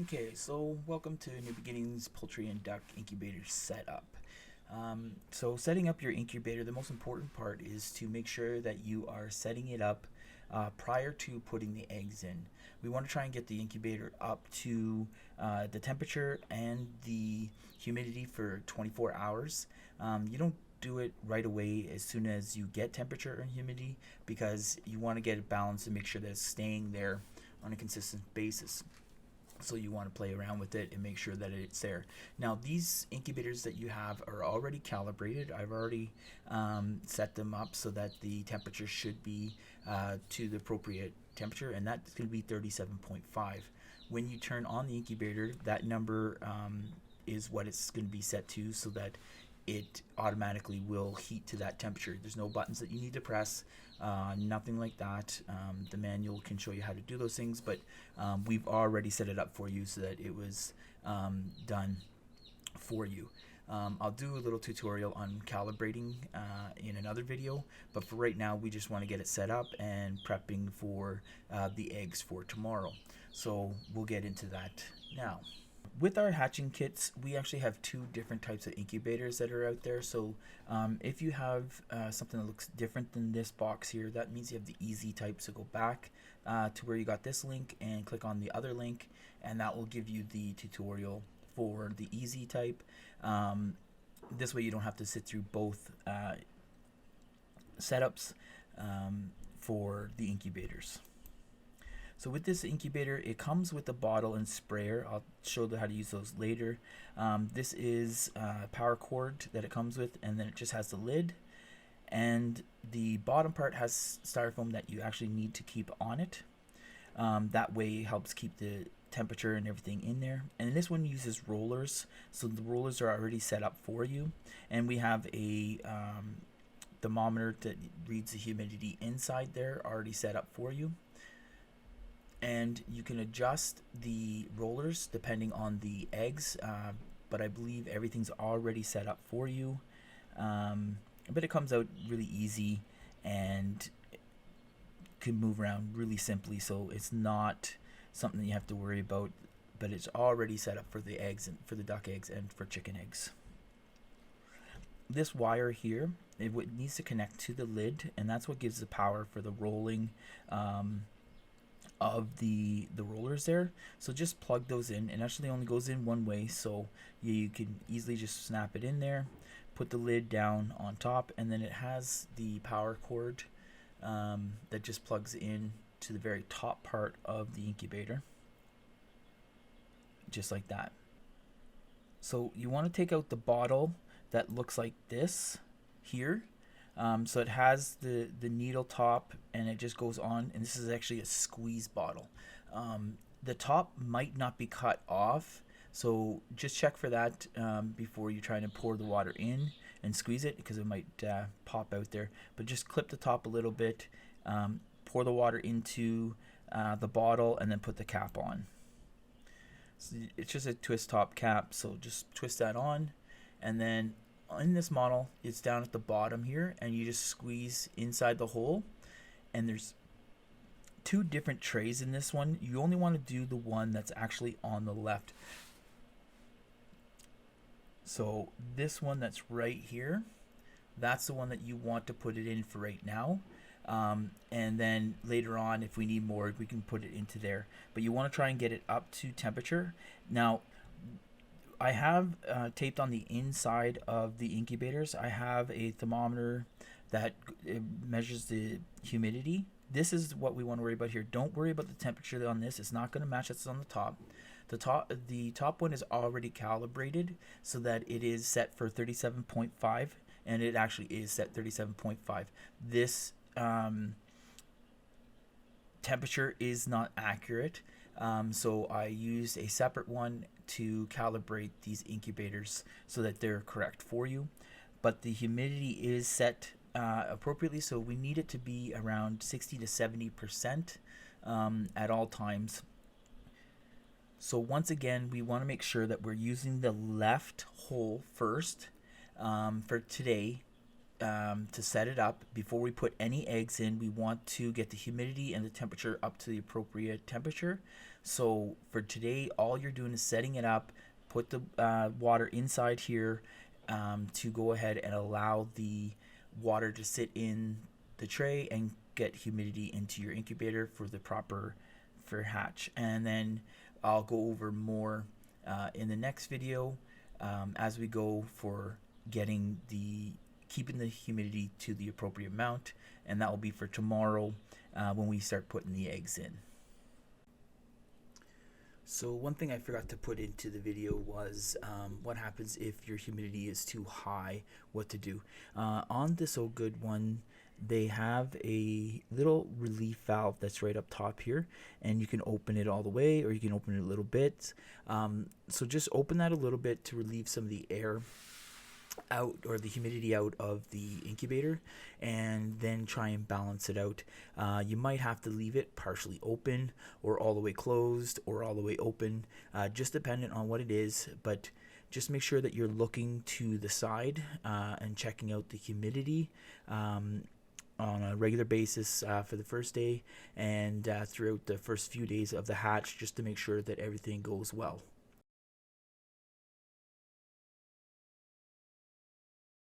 Okay, so welcome to New Beginnings Poultry and Duck Incubator Setup. So setting up your incubator, the most important part is to make sure that you are setting it up prior to putting the eggs in. We want to try and get the incubator up to the temperature and the humidity for 24 hours. You don't do it right away as soon as you get temperature and humidity because you want to get it balanced and make sure that it's staying there on a consistent basis. So you want to play around with it and make sure that it's there. Now these incubators that you have are already calibrated. I've already set them up so that the temperature should be to the appropriate temperature, and that's going to be 37.5. When you turn on the incubator, that number is what it's going to be set to, so that it automatically will heat to that temperature. There's no buttons that you need to press, nothing like that. The manual can show you how to do those things, but we've already set it up for you so that it was done for you. I'll do a little tutorial on calibrating in another video, but for right now we just want to get it set up and prepping for the eggs for tomorrow. So we'll get into that now. With our hatching kits, we actually have two different types of incubators that are out there. So if you have something that looks different than this box here, that means you have the easy type. So go back to where you got this link and click on the other link, and that will give you the tutorial for the easy type. This way you don't have to sit through both setups for the incubators. So with this incubator, it comes with a bottle and sprayer. I'll show you how to use those later. This is a power cord that it comes with, and then it just has the lid. And the bottom part has styrofoam that you actually need to keep on it. That way it helps keep the temperature and everything in there. And this one uses rollers, so the rollers are already set up for you. And we have a thermometer that reads the humidity inside there already set up for you. And you can adjust the rollers depending on the eggs, but I believe everything's already set up for you. But it comes out really easy and can move around really simply, so it's not something you have to worry about, but it's already set up for the eggs, and for the duck eggs and for chicken eggs. This wire here, it needs to connect to the lid, and that's what gives the power for the rolling of the rollers there. So just plug those in, and actually only goes in one way, so you can easily just snap it in there, put the lid down on top, and then it has the power cord that just plugs in to the very top part of the incubator, just like that. So you want to take out the bottle that looks like this here. So it has the needle top, and it just goes on, and this is actually a squeeze bottle. The top might not be cut off, so just check for that before you try to pour the water in and squeeze it, because it might pop out there. But just clip the top a little bit, pour the water into the bottle, and then put the cap on. So it's just a twist top cap, so just twist that on, and then in this model it's down at the bottom here, and you just squeeze inside the hole. And there's two different trays in this one. You only want to do the one that's actually on the left. So this one that's right here, that's the one that you want to put it in for right now. And then later on, if we need more, we can put it into there. But you want to try and get it up to temperature. Now I have taped on the inside of the incubators, I have a thermometer that measures the humidity. This is what we want to worry about here. Don't worry about the temperature on this. It's not going to match what's on the top. The top one is already calibrated so that it is set for 37.5, and it actually is set 37.5. This temperature is not accurate, so I used a separate one to calibrate these incubators so that they're correct for you. But the humidity is set appropriately, so we need it to be around 60 to 70% at all times. So once again, we want to make sure that we're using the left hole first for today. To set it up before we put any eggs in, we want to get the humidity and the temperature up to the appropriate temperature. So for today, all you're doing is setting it up, put the water inside here to go ahead and allow the water to sit in the tray and get humidity into your incubator for the proper for hatch. And then I'll go over more in the next video as we go for getting the keeping the humidity to the appropriate amount, and that will be for tomorrow when we start putting the eggs in. So one thing I forgot to put into the video was what happens if your humidity is too high, what to do. On this Oh Good one, they have a little relief valve that's right up top here, and you can open it all the way or you can open it a little bit. So just open that a little bit to relieve some of the air out or the humidity out of the incubator, and then try and balance it out. You might have to leave it partially open or all the way closed or all the way open, just dependent on what it is, but just make sure that you're looking to the side and checking out the humidity on a regular basis for the first day and throughout the first few days of the hatch, just to make sure that everything goes well.